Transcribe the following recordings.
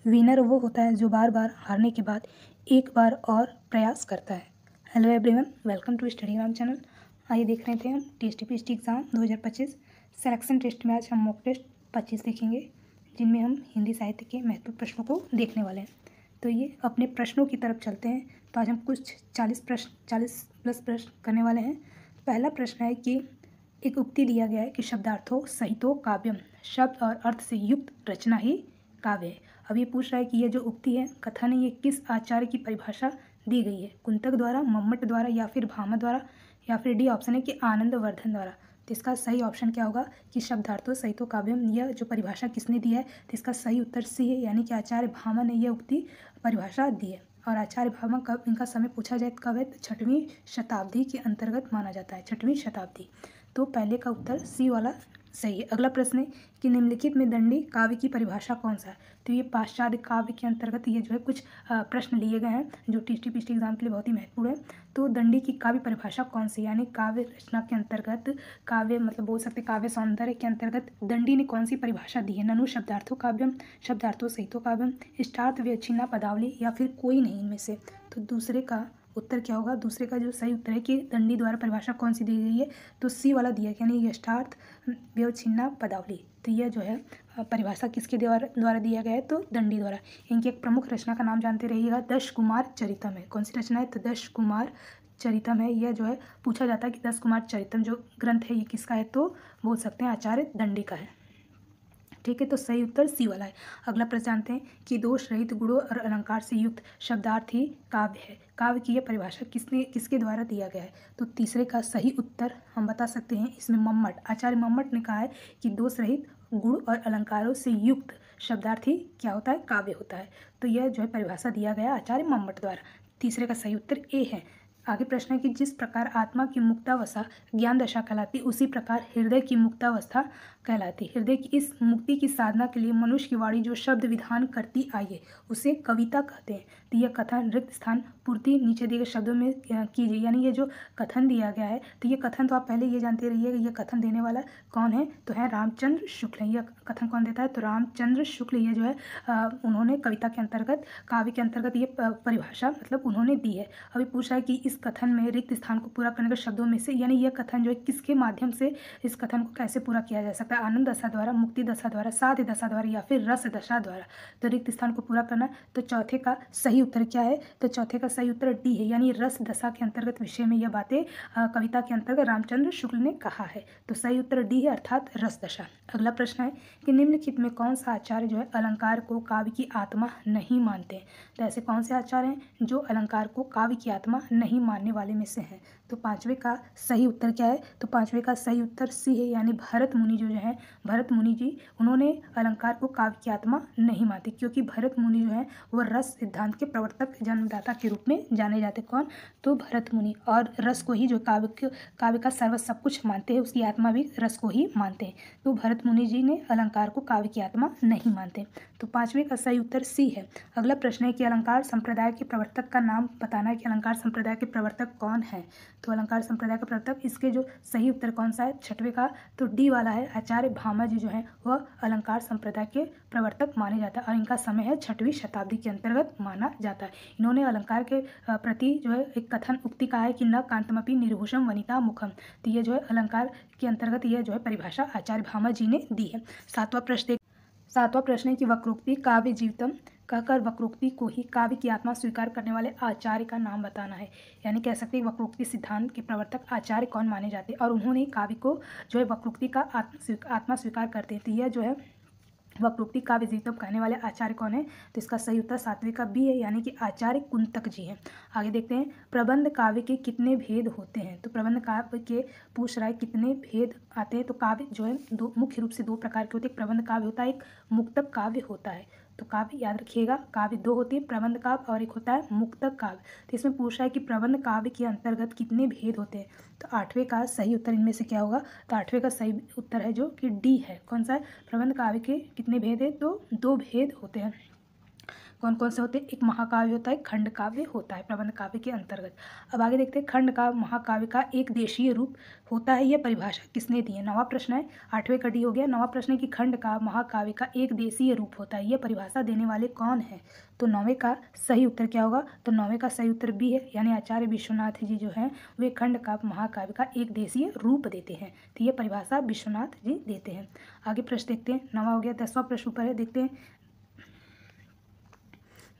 Winner वो होता है जो बार बार हारने के बाद एक बार और प्रयास करता है। Hello everyone, welcome to Studygram channel. आइए देख रहे थे हम टीएसपीएससी एग्ज़ाम 2025 सिलेक्शन टेस्ट में। आज हम मॉक टेस्ट 25 देखेंगे, जिनमें हम हिंदी साहित्य के महत्वपूर्ण प्रश्नों को देखने वाले हैं। तो ये अपने प्रश्नों की तरफ चलते हैं। तो आज हम कुछ 40 प्लस प्रश्न करने वाले हैं। पहला प्रश्न है कि एक उक्ति दिया गया है कि शब्दार्थों सहितो काव्यम, शब्द और अर्थ से युक्त रचना ही काव्य है। अब ये पूछ रहा है कि ये जो उक्ति है, कथन है, ये किस आचार्य की परिभाषा दी गई है? कुंतक द्वारा, मम्मट द्वारा, या फिर भामा द्वारा, या फिर डी ऑप्शन है कि आनंदवर्धन द्वारा। तो इसका सही ऑप्शन क्या होगा कि शब्दार्थों सहितो काव्यम, यह जो परिभाषा किसने दी है? तो इसका सही उत्तर सी है, यानी कि आचार्य भामा ने यह उक्ति परिभाषा दी है। और आचार्य भामा कब, इनका समय पूछा जाए कब है, तो 6वीं शताब्दी के अंतर्गत माना जाता है, 6वीं शताब्दी। तो पहले का उत्तर सी वाला सही है। अगला प्रश्न है कि निम्नलिखित में दंडी काव्य की परिभाषा कौन सा है? तो ये पाश्चात्य काव्य के अंतर्गत ये जो है कुछ प्रश्न लिए गए हैं जो टीएसपीएससी एग्जाम के लिए बहुत ही महत्वपूर्ण है। तो दंडी की काव्य परिभाषा कौन सी, यानी काव्य रचना के अंतर्गत, काव्य मतलब बोल सकते काव्य सौंदर्य के अंतर्गत दंडी ने कौन सी परिभाषा दी है? ननु शब्दार्थो काव्यम, शब्दार्थो सहितो काव्यम, इष्टार्थ व्यवच्छिन्ना पदावली, या फिर कोई नहीं इनमें से। तो दूसरे का उत्तर क्या होगा? दूसरे का जो सही उत्तर है कि दंडी द्वारा परिभाषा कौन सी दी गई है, तो सी वाला दिया गया, यानी यष्टार्थ व्यवच्छिन्ना पदावली। तो यह जो है परिभाषा किसके द्वारा दिया गया है? तो दंडी द्वारा। इनकी एक प्रमुख रचना का नाम जानते रहिएगा, दश कुमार चरितम है। कौन सी रचना है? तो दश कुमार चरितम है। यह जो है पूछा जाता है कि दश कुमार चरितम जो ग्रंथ है ये किसका है? तो बोल सकते हैं आचार्य दंडी का है। ठीक है, तो सही उत्तर सी वाला है। अगला प्रश्न जानते हैं कि दोष रहित गुणों और अलंकार से युक्त शब्दार्थ ही काव्य है। काव्य की यह परिभाषा किसके द्वारा दिया गया है? तो तीसरे का सही उत्तर हम बता सकते हैं, इसमें मम्मट, आचार्य मम्मट ने कहा है कि दोष रहित गुण और अलंकारों से युक्त शब्दार्थ ही क्या होता है? काव्य होता है। तो यह जो है परिभाषा दिया गया आचार्य मम्मट द्वारा। तीसरे का सही उत्तर ए है। आगे प्रश्न है कि जिस प्रकार आत्मा की मुक्तावस्था ज्ञान दशा कहलाती, उसी प्रकार हृदय की मुक्तावस्था कहलाती। हृदय की इस मुक्ति की साधना के लिए मनुष्य की वाणी जो शब्द विधान करती आई है उसे कविता कहते हैं। तो यह कथन रिक्त स्थान पूर्ति नीचे दिए गए शब्दों में कीजिए, यानी ये जो कथन दिया गया है, तो ये कथन तो आप पहले ये जानते रहिए कि यह कथन देने वाला कौन है? तो है रामचंद्र शुक्ल। यह कथन कौन देता है? तो रामचंद्र शुक्ल। ये जो है उन्होंने कविता के अंतर्गत, काव्य के अंतर्गत ये परिभाषा मतलब उन्होंने दी है। अभी पूछ रहा है कि इस कथन में रिक्त स्थान को पूरा करने के शब्दों में से, यानी यह कथन जो है किसके माध्यम से इस कथन को कैसे पूरा किया जा सकता है? आनंद दशा द्वारा, मुक्ति दशा द्वारा, साध्य दशा द्वारा, या फिर रस दशा द्वारा। तो रिक्त स्थान को पूरा करना, तो चौथे का सही उत्तर क्या है? तो चौथे का सही उत्तर डी है, यानी रस दशा के अंतर्गत विषय में यह बातें कविता के अंतर्गत रामचंद्र शुक्ल ने कहा है। तो सही उत्तर डी है, अर्थात रस दशा। अगला प्रश्न है कि निम्नलिखित में कौन सा आचार्य जो है अलंकार को काव्य की आत्मा नहीं मानते? तो ऐसे कौन से आचार्य हैं जो अलंकार को काव्य की आत्मा नहीं मानने वाले में से हैं? तो पांचवे का सही उत्तर क्या है? तो पांचवे का सही उत्तर सी है, यानी भरत मुनि जो है, भरत मुनि जी, उन्होंने अलंकार को काव्य की आत्मा नहीं मानते, क्योंकि भरत मुनि जो है वो रस सिद्धांत के प्रवर्तक, जन्मदाता के रूप में जाने जाते। कौन? तो भरत मुनि। और रस को ही जो काव्य का सर्व सब कुछ मानते हैं, उसकी आत्मा भी रस को ही मानते हैं। तो भरत मुनि जी ने अलंकार को काव्य की आत्मा नहीं मानते। तो पांचवे का सही उत्तर सी है। अगला प्रश्न है कि अलंकार संप्रदाय के प्रवर्तक का नाम बताना है कि अलंकार संप्रदाय के प्रवर्तक कौन है? तो अलंकार संप्रदाय का प्रवर्तक, इसके जो सही उत्तर कौन सा है? छठवें का तो डी वाला है, आचार्य भामा जी जो है वह अलंकार संप्रदाय के प्रवर्तक माने जाता है, और इनका समय है 6वीं शताब्दी के अंतर्गत माना जाता है। इन्होंने अलंकार के प्रति जो है एक कथन उक्ति कहा है कि न कांतमपि निर्भूषम वनिता मुखम। तो ये जो है अलंकार के अंतर्गत यह जो है परिभाषा आचार्य भामा जी ने दी है। सातवां प्रश्न है कि वक्रोक्ति काव्य जीवितम कहकर वक्रोक्ति को ही काव्य की आत्मा स्वीकार करने वाले आचार्य का नाम बताना है। यानी कह सकते हैं वक्रोक्ति सिद्धांत के प्रवर्तक आचार्य कौन माने जाते हैं, और उन्होंने काव्य को जो है वक्रोक्ति का आत्मा स्वीकार करते हैं। तो यह जो है वक्रोक्ति काव्य जीवितम कहने वाले आचार्य कौन है? तो इसका सही उत्तर सातवें का बी है, यानी कि आचार्य कुंतक जी हैं। आगे देखते हैं, प्रबंध काव्य के कितने भेद होते हैं? तो प्रबंध काव्य के पूछ रहा है कितने भेद आते हैं। तो काव्य जो है मुख्य रूप से दो प्रकार के होते हैं। एक प्रबंध काव्य होता है, एक मुक्तक काव्य होता है। तो काव्य याद रखिएगा, काव्य दो होती है, प्रबंध काव्य और एक होता है मुक्तक काव्य। तो इसमें पूछ रहा है कि प्रबंध काव्य के अंतर्गत कितने भेद होते हैं? तो आठवें का सही उत्तर इनमें से क्या होगा? तो आठवें का सही उत्तर है जो कि डी है। कौन सा है? प्रबंध काव्य के कितने भेद है? तो दो भेद होते हैं। कौन कौन से होते हैं? एक महाकाव्य होता है, खंड काव्य होता है प्रबंध काव्य के अंतर्गत। अब आगे देखते हैं, खंड काव्य महाकाव्य का एक देशीय रूप होता है, यह परिभाषा किसने दी है? नवा प्रश्न है, 8वें कड़ी हो गया। नवा प्रश्न है कि खंड काव्य महाकाव्य का एक देशीय रूप होता है, यह परिभाषा देने वाले कौन है? तो 9वें का सही उत्तर क्या होगा? तो 9वें का सही उत्तर बी है, यानी आचार्य विश्वनाथ जी जो हैं वे खंड काव्य महाकाव्य का एक देशीय रूप देते हैं। तो ये परिभाषा विश्वनाथ जी देते हैं। आगे प्रश्न देखते हैं, 9वां हो गया। 10वां प्रश्न ऊपर है, देखते हैं।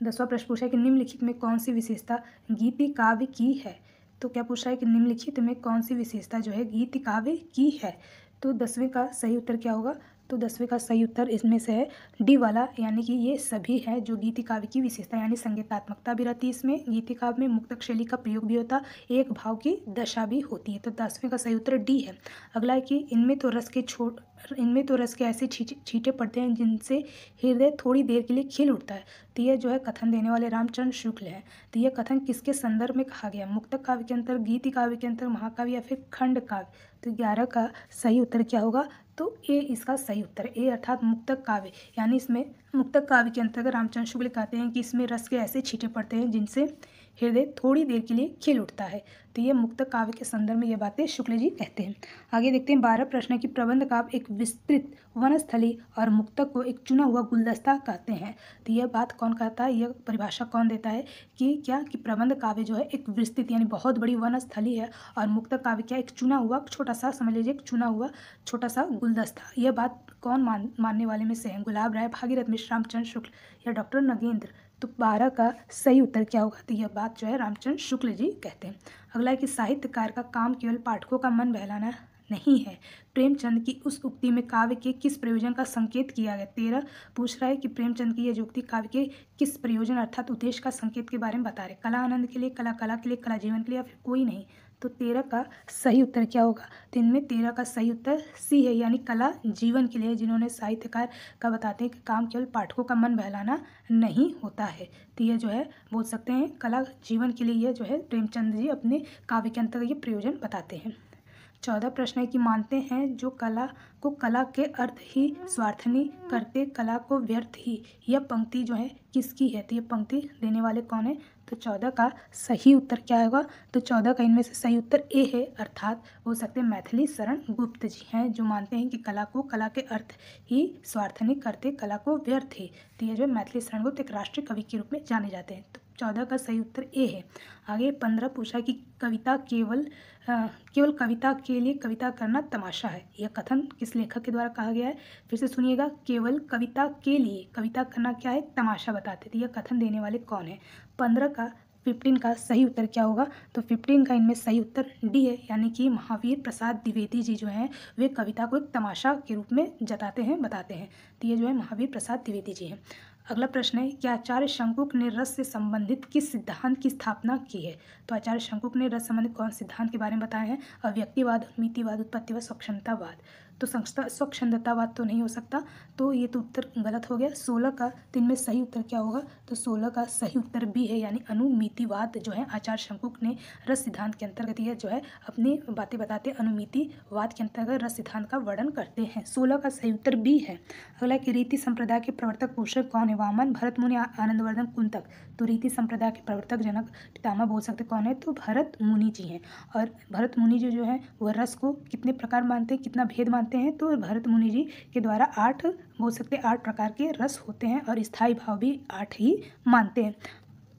10वां प्रश्न पूछा है कि निम्नलिखित में कौन सी विशेषता गीति काव्य की है? तो क्या पूछ रहा है कि निम्नलिखित में कौन सी विशेषता जो है गीति काव्य की है? तो 10वें का सही उत्तर क्या होगा? तो 10वें का सही उत्तर इसमें से है डी वाला, यानी कि ये सभी है जो गीति काव्य की विशेषता, यानी संगीतात्मकता भी रहती है इसमें। गीति काव्य में मुक्तक शैली का प्रयोग भी होता, एक भाव की दशा भी होती है। तो 10वें का सही उत्तर डी है। अगला है कि इनमें तो रस के ऐसे छींटे पड़ते हैं जिनसे हृदय थोड़ी देर के लिए खिल उठता है। तो यह जो है कथन देने वाले रामचंद्र शुक्ल है। तो यह कथन किसके संदर्भ में कहा गया? मुक्तक काव्य के अंतर, गीति काव्य के अंतर, महाकाव्य या फिर खंड काव्य? तो 11 का सही उत्तर क्या होगा? तो ए इसका सही उत्तर, ए अर्थात मुक्तक काव्य, यानी इसमें मुक्तक काव्य के अंतर्गत रामचंद्र शुक्ल कहते हैं कि इसमें रस के ऐसे छींटे पड़ते हैं जिनसे हृदय थोड़ी देर के लिए खिल उठता है। तो ये मुक्तक काव्य के संदर्भ में ये बातें शुक्ल जी कहते हैं। आगे देखते हैं, 12 प्रश्न की प्रबंध काव्य एक विस्तृत वनस्थली और मुक्तक को एक चुना हुआ गुलदस्ता कहते हैं। तो यह बात कौन कहता है, यह परिभाषा कौन देता है कि क्या कि प्रबंध काव्य जो है एक विस्तृत यानी बहुत बड़ी वनस्थली है, और मुक्तक काव्य क्या एक चुना हुआ छोटा सा, समझ लीजिए एक चुना हुआ छोटा सा गुलदस्ता। यह बात कौन मानने वाले में से है? गुलाब राय, भागीरथ मिश्र, रामचंद्र शुक्ल या डॉक्टर नगेंद्र? तो 12 का सही उत्तर क्या होगा? तो यह बात जो है रामचंद्र शुक्ल जी कहते हैं। अगला है कि साहित्यकार का काम केवल पाठकों का मन बहलाना नहीं है। प्रेमचंद की उस उक्ति में काव्य के किस प्रयोजन का संकेत किया गया? 13 पूछ रहा है कि प्रेमचंद की यह जो उक्ति काव्य के किस प्रयोजन अर्थात उद्देश्य का संकेत के बारे में बता रहे? कला आनंद के लिए, कला के लिए, कला जीवन के लिए, या फिर कोई नहीं? तो 13 का सही उत्तर क्या होगा? तो इनमें 13 का सही उत्तर सी है, यानी कला जीवन के लिए, जिन्होंने साहित्यकार का बताते हैं कि काम केवल पाठकों का मन बहलाना नहीं होता है। तो यह जो है बोल सकते हैं कला जीवन के लिए, यह जो है प्रेमचंद जी अपने काव्य के अंतर्गत ये प्रयोजन बताते हैं। 14 प्रश्न है कि मानते हैं जो कला को कला के अर्थ ही स्वार्थनी करते कला को व्यर्थ ही, यह पंक्ति जो है किसकी है? तो यह पंक्ति देने वाले कौन है? तो 14 का सही उत्तर क्या होगा? तो 14 का इनमें से सही उत्तर ए है, अर्थात हो सकते हैं मैथिली शरण गुप्त जी हैं, जो मानते हैं कि कला को कला के अर्थ ही स्वार्थनी करते कला को व्यर्थ ही। तो ये जो मैथिली शरण गुप्त एक राष्ट्रीय कवि के रूप में जाने जाते हैं। तो 14 का सही उत्तर ए है। आगे 15 पूछा कि कविता केवल कविता के लिए कविता करना तमाशा है, यह कथन किस लेखक के द्वारा कहा गया है? फिर से सुनिएगा, केवल कविता के लिए कविता करना क्या है? तमाशा बताते थे। यह कथन देने वाले कौन है? 15 का सही उत्तर क्या होगा? तो 15 का इनमें सही उत्तर डी है, यानी कि महावीर प्रसाद द्विवेदी जी जो हैं वे कविता को एक तमाशा के रूप में जताते हैं, बताते हैं। तो ये जो है महावीर प्रसाद द्विवेदी जी हैं। अगला प्रश्न है कि आचार्य शंकुक ने रस से संबंधित किस सिद्धांत की स्थापना की है? तो आचार्य शंकुक ने रस संबंधित कौन सिद्धांत के बारे में बताया है? अव्यक्तिवाद, मितिवाद, उत्पत्तिवाद, स्वच्छंदतावाद। तो स्वच्छंदतावाद तो नहीं हो सकता, तो ये तो उत्तर गलत हो गया। 16 का तो इनमें सही उत्तर क्या होगा? तो 16 का सही उत्तर बी है, यानी अनुमितिवाद जो है आचार्य शंकुक ने रस सिद्धांत के अंतर्गत यह जो है अपनी बातें बताते अनुमितिवाद के अंतर्गत रस सिद्धांत का वर्णन करते हैं। 16 का सही उत्तर बी है। अगला कि रीति संप्रदाय के प्रवर्तक पोषक कौन है? वामन, भरत मुनि, आनंदवर्धन, कुंतक। तो रीति संप्रदाय के प्रवर्तक जनक पितामह बोल सकते कौन है? तो भरत मुनि जी हैं। और भरत मुनि जी जो है वह रस को कितने प्रकार मानते हैं, कितना भेद मानते हैं? तो भरत मुनि जी के द्वारा 8 बोल सकते 8 प्रकार के रस होते हैं, और स्थायी भाव भी 8 ही मानते हैं।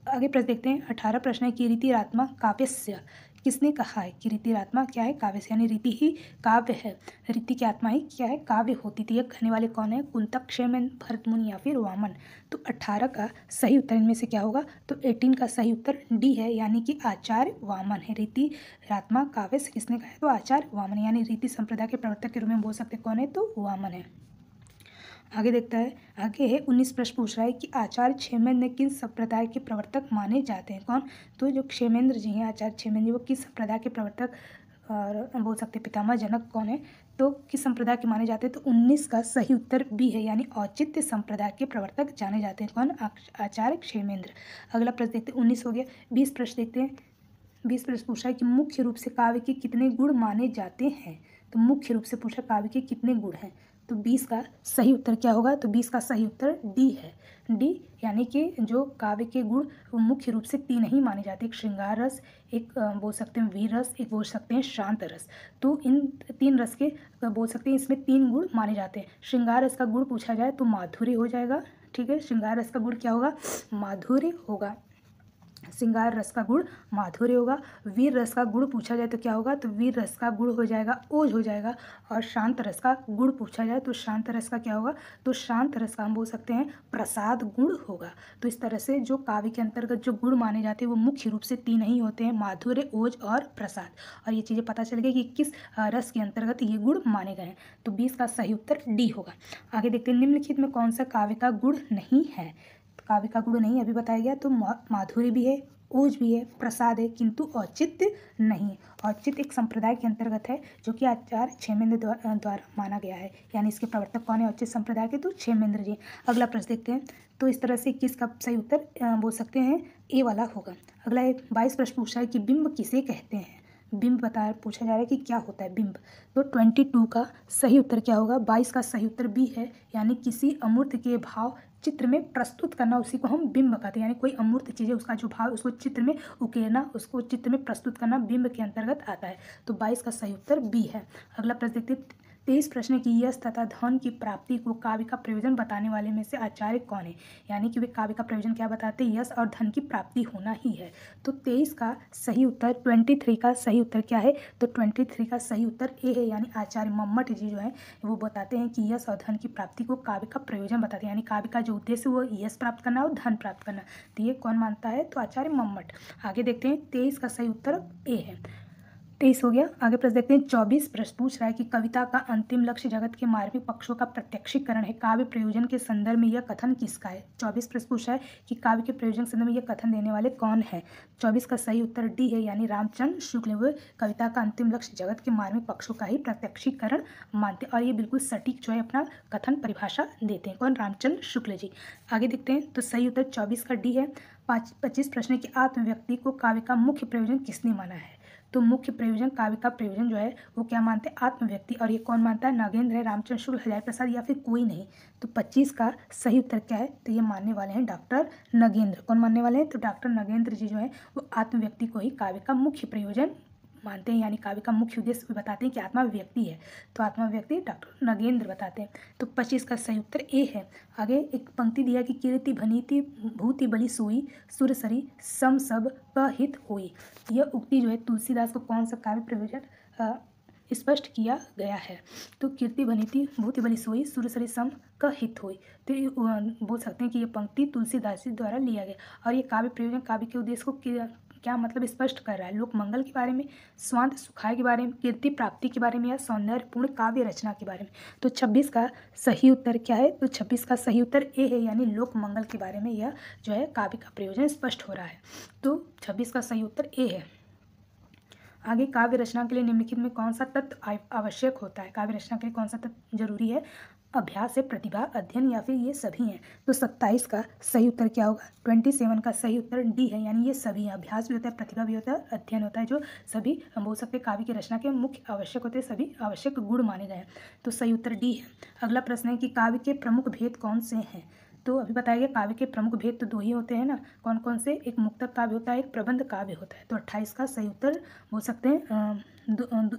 आगे प्रश्न देखते हैं। 18 प्रश्न है कि रीतिरात्मा काव्यस्य किसने कहा है? कि रीतिरात्मा क्या है? काव्य से, यानी रीति ही काव्य है, रीति की आत्मा ही क्या है? काव्य होती थी। यह कहने वाले कौन है? कुंतक, क्षेमेंद्र, भरत मुनि या फिर वामन। तो 18 का सही उत्तर इनमें से क्या होगा? तो 18 का सही उत्तर डी है, यानी कि आचार्य वामन है। रीतिरात्मा काव्य से किसने कहा है? तो आचार्य वामन, यानी रीति संप्रदाय के प्रवर्तक के रूप में बोल सकते कौन है? तो वामन है। आगे देखता है, आगे है 19 प्रश्न पूछ रहा है कि आचार्य क्षेमेंद्र किन संप्रदाय के प्रवर्तक माने जाते हैं? कौन? तो जो क्षेमेंद्र जी हैं, आचार्य क्षेमेंद्र जी, वो किस संप्रदाय के प्रवर्तक और बोल सकते पितामह जनक कौन है? तो किस संप्रदाय के माने जाते हैं? तो 19 का सही उत्तर बी है, यानी औचित्य संप्रदाय के प्रवर्तक जाने जाते हैं। कौन? आचार्य क्षेमेंद्र। अगला प्रश्न देखते हैं, 19 हो गया। 20 प्रश्न देखते हैं। 20 प्रश्न पूछा है कि मुख्य रूप से काव्य के कितने गुण माने जाते हैं? तो मुख्य रूप से पूछा काव्य के कितने गुण हैं? तो 20 का सही उत्तर क्या होगा? तो 20 का सही उत्तर डी है। डी यानी कि जो काव्य के गुण वो मुख्य रूप से 3 ही माने जाते हैं, एक श्रृंगार रस, एक बोल सकते हैं वीर रस, एक बोल सकते हैं शांत रस। तो इन 3 रस के बोल सकते हैं इसमें 3 गुण माने जाते हैं। श्रृंगार रस का गुण पूछा जाए तो माधुर्य हो जाएगा, ठीक है। श्रृंगार रस का गुण क्या होगा? माधुर्य होगा। श्रृंगार रस का गुण माधुर्य होगा। वीर रस का गुण पूछा जाए तो क्या होगा? तो वीर रस का गुण हो जाएगा ओज हो जाएगा। और शांत रस का गुण पूछा जाए तो शांत रस का क्या होगा? तो शांत रस का हम बोल सकते हैं प्रसाद गुण होगा। तो इस तरह से जो काव्य के अंतर्गत जो गुण माने जाते हैं वो मुख्य रूप से 3 ही होते हैं, माधुर्य, ओज और प्रसाद। और ये चीज़ें पता चल गई कि किस रस के अंतर्गत ये गुण माने गए हैं। तो 20 का सही उत्तर डी होगा। आगे देखते हैं, निम्नलिखित में कौन सा काव्य का गुण नहीं है? काव्य का गुण नहीं अभी बताया गया, तो माधुर्य भी है, ओज भी है, प्रसाद है, किंतु औचित्य नहीं है। औचित्य एक संप्रदाय के अंतर्गत है जो कि आचार्य क्षेमेंद्र द्वारा माना गया है, यानी इसके प्रवर्तक कौन है औचित्य संप्रदाय के? तो क्षेमेंद्र जी। अगला प्रश्न देखते हैं। तो इस तरह से 21 का सही उत्तर बोल सकते हैं ए वाला होगा। अगला 22 प्रश्न पूछा है कि बिंब किसे कहते हैं? बिंब पूछा जा रहा है कि क्या होता है बिंब। तो 22 का सही उत्तर क्या होगा? 22 का सही उत्तर बी है, यानी किसी अमूर्त के भाव चित्र में प्रस्तुत करना, उसी को हम बिंब कहते हैं। यानी कोई अमूर्त चीज़ है उसका जो भाव उसको चित्र में उकेरना, उसको चित्र में प्रस्तुत करना बिंब के अंतर्गत आता है। तो 22 का सही उत्तर बी है। अगला प्रश्न देखते हैं। 23 प्रश्न की यश तथा धन की प्राप्ति को काव्य का प्रयोजन बताने वाले में से आचार्य कौन है? यानी कि वे काव्य का प्रयोजन क्या बताते हैं? यश और धन की प्राप्ति होना ही है। तो 23 का सही उत्तर 23 का सही उत्तर क्या है? तो 23 का सही उत्तर ए है, यानी आचार्य मम्मट जी जो है वो बताते हैं कि यश और धन की प्राप्ति को काव्य का प्रयोजन बताते हैं, यानी काव्य का जो उद्देश्य वो यश प्राप्त करना और धन प्राप्त करना। तो ये कौन मानता है? तो आचार्य मम्मट। आगे देखते हैं, 23 का सही उत्तर ए है। 23 हो गया। आगे प्रश्न देखते हैं। 24 प्रश्न पूछ रहा है कि कविता का अंतिम लक्ष्य जगत के मार्मिक पक्षों का प्रत्यक्षीकरण है, काव्य प्रयोजन के संदर्भ में यह कथन किसका है? 24 प्रश्न पूछा है कि काव्य के प्रयोजन के संदर्भ में यह कथन देने वाले कौन है? 24 का सही उत्तर डी है, यानी रामचंद्र शुक्ल। वे कविता का अंतिम लक्ष्य जगत के मार्मिक पक्षों का ही प्रत्यक्षीकरण मानते और ये बिल्कुल सटीक जो है अपना कथन परिभाषा देते हैं। कौन? रामचंद्र शुक्ल जी। आगे देखते हैं। तो सही उत्तर 24 का डी है। 25 प्रश्न की आत्मव्यक्ति को काव्य का मुख्य प्रयोजन किसने माना है? तो मुख्य प्रयोजन, काव्य का प्रयोजन जो है वो क्या मानते हैं? आत्मव्यक्ति। और ये कौन मानता है? नागेंद्र है, रामचंद्र शुक्ल, हजारी प्रसाद या फिर कोई नहीं। तो 25 का सही उत्तर क्या है? तो ये मानने वाले हैं डॉक्टर नगेंद्र। कौन मानने वाले हैं? तो डॉक्टर नगेंद्र जी जो है वो आत्मव्यक्ति को ही काव्य का मुख्य प्रयोजन मानते हैं, यानी काव्य का मुख्य उद्देश्य भी बताते हैं कि आत्मा व्यक्ति है। तो आत्मा व्यक्ति डॉक्टर नगेंद्र बताते हैं। तो 25 का सही उत्तर ए है। आगे एक पंक्ति दिया कि कीर्ति भनीति भूति बलि सोई सुरसरी सम सब हित होई। यह उक्ति जो है तुलसीदास को कौन सा काव्य प्रयोजन स्पष्ट किया गया है? तो कीर्ति भनीति भूति बलि सोई सुरसरी सम का हित होई। तो ये बोल सकते हैं कि ये पंक्ति तुलसीदास जी द्वारा लिया गया। और ये काव्य प्रयोजन काव्य के उद्देश्य को क्या मतलब स्पष्ट कर रहा है? लोक मंगल के बारे में, स्वांत सुखाय के बारे में, कीर्ति प्राप्ति के बारे में या सौंदर्यपूर्ण काव्य रचना के बारे में। तो 26 का सही उत्तर क्या है? तो 26 का सही उत्तर ए है, यानी लोक मंगल के बारे में यह जो है काव्य का प्रयोजन स्पष्ट हो रहा है। तो 26 का सही उत्तर ए है। आगे, काव्य रचना के लिए निम्नलिखित में कौन सा तत्व आवश्यक होता है? काव्य रचना के लिए कौन सा तत्व जरूरी है? अभ्यास है, प्रतिभा, अध्ययन या फिर ये सभी हैं? तो 27 का सही उत्तर क्या होगा? 27 का सही उत्तर डी है, यानी ये सभी हैं। अभ्यास भी होता है, प्रतिभा भी होता है, अध्ययन होता है, जो सभी हम बोल सकते हैं काव्य की रचना के मुख्य आवश्यक होते हैं, सभी आवश्यक गुण माने गए हैं। तो सही उत्तर डी है। अगला प्रश्न है कि काव्य के प्रमुख भेद कौन से हैं? तो अभी बताया गया काव्य के प्रमुख भेद तो 2 ही होते हैं ना, कौन कौन से? एक मुक्तक काव्य होता है, एक प्रबंध काव्य होता है। तो 28 का सही उत्तर बोल सकते हैं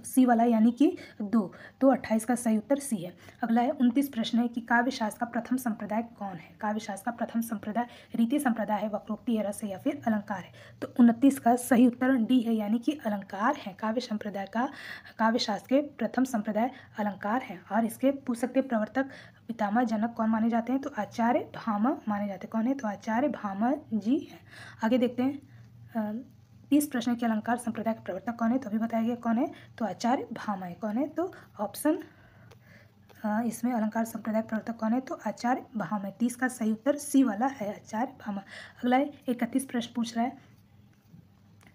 सी वाला, यानी कि 2। तो 28 का सही उत्तर सी है। अगला है 29 प्रश्न है कि काव्य शास्त्र का प्रथम संप्रदाय कौन है? काव्य शास्त्र का प्रथम संप्रदाय रीति संप्रदाय है, वक्रोक्ति है, रस है या फिर अलंकार है? तो 29 का सही उत्तर डी है, यानी कि अलंकार है। काव्य संप्रदाय का, काव्य शास्त्र के प्रथम संप्रदाय अलंकार है। और इसके पूछ सकते प्रवर्तक पितामह जनक कौन माने जाते हैं? तो आचार्य भामह माने जाते हैं। कौन है? तो आचार्य भामह जी हैं। आगे देखते हैं 30 प्रश्न के अलंकार संप्रदाय के प्रवर्तक कौन है? तो अभी बताया गया कौन है? तो आचार्य भामह है। कौन है? तो ऑप्शन इसमें अलंकार संप्रदाय प्रवर्तक कौन है? तो आचार्य भामह। 30 का सही उत्तर सी वाला है, आचार्य भामह। अगला है 31 प्रश्न पूछ रहा है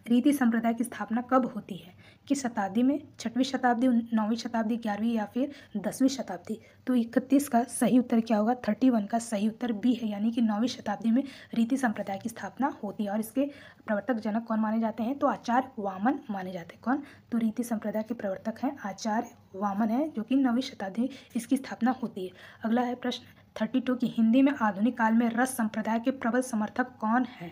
रीति संप्रदाय की स्थापना कब होती है, किस शताब्दी में, 6वीं शताब्दी, 9वीं शताब्दी, 11वीं या फिर 10वीं शताब्दी। तो 31 का सही उत्तर क्या होगा, 31 का सही उत्तर बी है, यानी कि 9वीं शताब्दी में रीति संप्रदाय की स्थापना होती है। और इसके प्रवर्तक जनक कौन माने जाते हैं, तो आचार्य वामन माने जाते हैं। कौन, तो रीति संप्रदाय के प्रवर्तक हैं आचार्य वामन है, जो कि 9वीं शताब्दी में इसकी स्थापना होती है। अगला है प्रश्न 32 की हिंदी में आधुनिक काल में रस संप्रदाय के प्रबल समर्थक कौन है।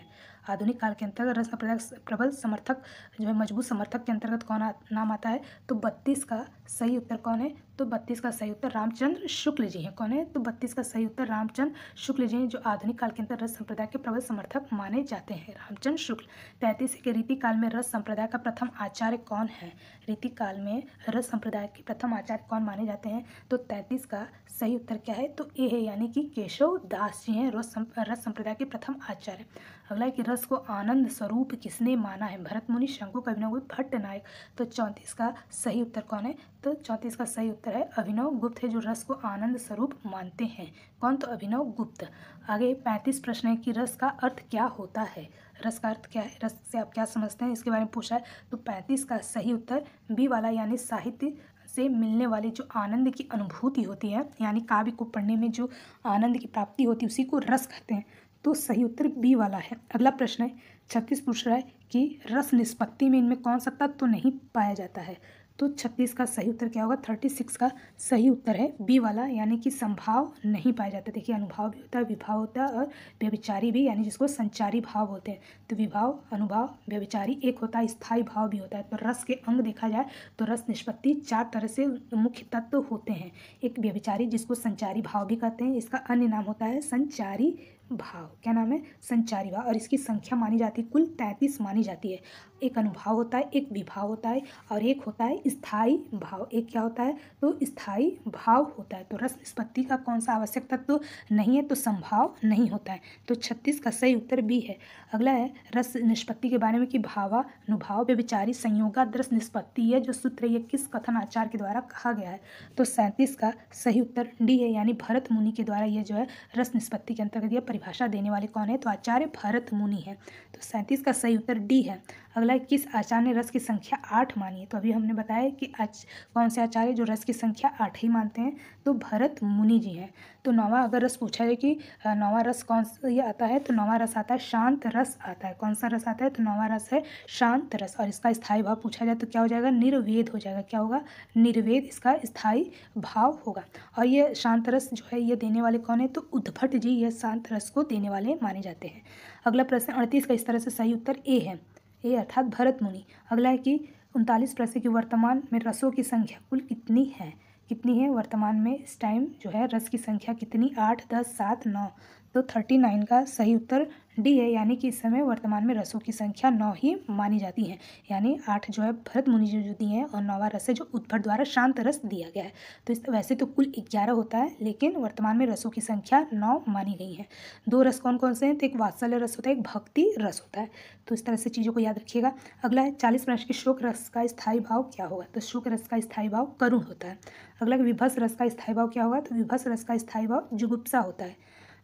आधुनिक काल के अंतर्गत रस संप्रदाय प्रबल समर्थक जो है, मजबूत समर्थक के अंतर्गत कौन नाम आता है, तो 32 का सही उत्तर कौन है, तो 32 का सही उत्तर रामचंद्र शुक्ल जी हैं। कौन है, तो 32 का सही उत्तर रामचंद्र शुक्ल जी हैं, जो आधुनिक काल के अंतर्गत रस संप्रदाय के प्रबल समर्थक माने जाते हैं, रामचंद्र शुक्ल। 33 के रीति काल में रस संप्रदाय का प्रथम आचार्य कौन है। रीति काल में रस संप्रदाय के प्रथम आचार्य कौन माने जाते हैं, तो 33 का सही उत्तर क्या है, तो ए है, यानी कि केशव दास जी हैं रस संप्रदाय के प्रथम आचार्य। अगला है कि रस को आनंद स्वरूप किसने माना है, भरत मुनि, शंकुक, अभिनव गुप्त, भट्टनायक। तो 34 का सही उत्तर कौन है, तो 34 का सही उत्तर है अभिनव गुप्त है, जो रस को आनंद स्वरूप मानते हैं। कौन, तो अभिनव गुप्त। आगे 35 प्रश्न है कि रस का अर्थ क्या होता है। रस का अर्थ क्या है, रस से आप क्या समझते हैं, इसके बारे में पूछा है। तो 35 का सही उत्तर बी वाला, यानी साहित्य से मिलने वाली जो आनंद की अनुभूति होती है, यानी काव्य को पढ़ने में जो आनंद की प्राप्ति होती है, उसी को रस कहते हैं। तो सही उत्तर बी वाला है। अगला प्रश्न है 36 पूछ रहा है कि रस निष्पत्ति में इनमें कौन सा तत्व तो नहीं पाया जाता है। तो 36 का सही उत्तर क्या होगा, 36 का सही उत्तर है बी वाला, यानी कि संभाव नहीं पाया जाता। देखिए, अनुभाव भी होता है, विभाव होता है और व्यभिचारी भी, यानी जिसको संचारी भाव होते हैं। तो विभाव, अनुभाव, व्यभिचारी एक होता है, स्थायी भाव भी होता है। तो रस के अंग देखा जाए तो रस निष्पत्ति 4 तरह से मुख्य तत्व होते हैं। एक व्यभिचारी, जिसको संचारी भाव भी कहते हैं, इसका अन्य नाम होता है संचारी भाव। क्या नाम है, संचारी भाव। और इसकी संख्या मानी जाती है, कुल 33 मानी जाती है। एक अनुभाव होता है, एक विभाव होता है और एक होता है स्थायी भाव। एक क्या होता है, तो स्थायी भाव होता है। तो रस निष्पत्ति का कौन सा आवश्यक तत्व तो नहीं है, तो संभाव नहीं होता है। तो 36 का सही उत्तर बी है। अगला है रस निष्पत्ति के बारे में कि भावानुभाव व्यभिचारी संयोगाद रस निष्पत्ति है, जो सूत्र ये किस कथन आचार्य के द्वारा कहा गया है। तो 37 का सही उत्तर डी है, यानी भरत मुनि के द्वारा ये जो है रस निष्पत्ति के अंतर्गत ये परिभाषा देने वाले कौन है, तो आचार्य भरत मुनि है। तो 37 का सही उत्तर डी है। अगला किस आचार्य ने रस की संख्या 8 मानी है। तो अभी हमने बताया कि कौन से आचार्य जो रस की संख्या 8 ही मानते हैं, तो भरत मुनि जी हैं। तो 9वां अगर रस पूछा जाए कि 9वां रस कौन सा ये आता है, तो 9वां रस आता है शांत रस आता है। कौन सा रस आता है, तो 9वां रस है शांत रस। और इसका स्थायी भाव पूछा जाए तो क्या हो जाएगा, निर्वेद हो जाएगा। क्या होगा, निर्वेद इसका स्थायी भाव होगा। और ये शांत रस जो है ये देने वाले कौन है, तो उद्भट जी ये शांत रस को देने वाले माने जाते हैं। अगला प्रश्न 38 का इस तरह से सही उत्तर ए है, ए अर्थात भरत मुनि। अगला है कि 39 प्रश्न की वर्तमान में रसों की संख्या कुल कितनी है, कितनी है वर्तमान में इस टाइम जो है रस की संख्या कितनी, 8, 10, 7, 9। तो 39 का सही उत्तर डी है, यानी कि इस समय वर्तमान में रसों की संख्या 9 ही मानी जाती है। यानी 8 जो है भरत मुनि जो दिए हैं और 9वां रस है जो उद्भट द्वारा शांत रस दिया गया है। तो वैसे तो कुल 11 होता है, लेकिन वर्तमान में रसों की संख्या 9 मानी गई है। 2 रस कौन कौन से हैं, तो एक वात्सल्य रस होता है, एक भक्ति रस होता है। तो इस तरह से चीज़ों को याद रखिएगा। अगला है 40 प्रश्न के शोक रस का स्थायी भाव क्या होगा। तो शोक रस का स्थायी भाव करुण होता है। अगला विभस रस का स्थायी भाव क्या होगा, तो विभस रस का स्थायी भाव जुगुप्सा होता है।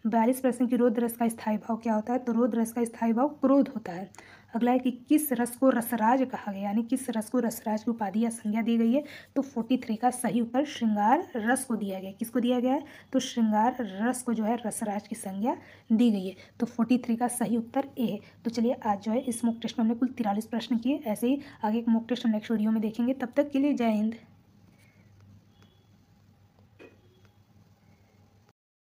42 प्रश्न की रोध रस का स्थायी भाव क्या होता है, तो रोध रस का स्थायी भाव क्रोध होता है। अगला है कि किस रस को रसराज कहा गया, यानी किस रस को रसराज की उपाधि या संज्ञा दी गई है। तो 43 का सही उत्तर श्रृंगार रस को दिया गया। किसको दिया गया है, तो श्रृंगार रस को जो है रसराज की संज्ञा दी गई है। तो 43 का सही उत्तर ए है। तो चलिए आज जो है इस मॉक टेस्ट में हमने कुल 43 प्रश्न किए। ऐसे ही आगे एक मॉक टेस्ट हम नेक्स्ट वीडियो में देखेंगे। तब तक के लिए जय हिंद।